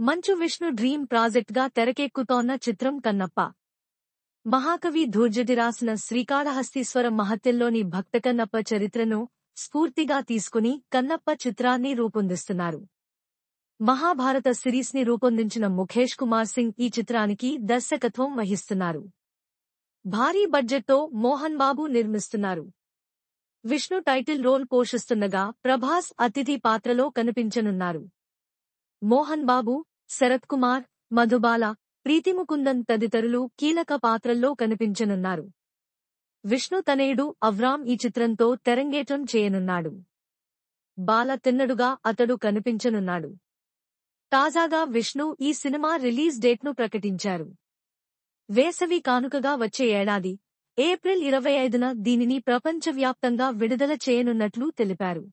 Manchu Vishnu dream ప్రాజెక్ట్గా తెరకెక్కుతోన్న చిత్రం కన్నప్ప. మహాకవి ధూర్జటి రాసిన శ్రీకాళహస్తీశ్వర మహత్యంలోని భక్త కన్నప్ప చరిత్రను స్ఫూర్తిగా తీసుకుని కన్నప్ప చిత్రాన్ని రూపొందిస్తున్నారు. మహాభారత సిరీస్ని రూపొందించిన ముఖేష్ కుమార్ సింగ్ ఈ చిత్రానికి దర్శకత్వం వహిస్తున్నారు. భారీ బడ్జెట్తో మోహన్ బాబు నిర్మిస్తున్నారు. విష్ణు టైటిల్ రోల్ పోషిస్తుండగా ప్రభాస్ అతిథి పాత్రలో కనిపించనున్నారు. మోహన్ బాబు, శరత్ కుమార్, మధుబాల, ప్రీతి ముకుందన్ తదితరులు కీలక పాత్రల్లో కనిపించనున్నారు. విష్ణు తనయుడు అవ్రామ్ ఈ చిత్రంతో తెరంగేట్రం చేయనున్నాడు. బాల తిన్నడుగా అతడు కనిపించనున్నాడు. తాజాగా విష్ణు ఈ సినిమా రిలీజ్ డేట్ను ప్రకటించారు. వేసవి కానుకగా వచ్చే ఏడాది ఏప్రిల్ 25న దీనిని ప్రపంచవ్యాప్తంగా విడుదల చేయనున్నట్లు తెలిపారు.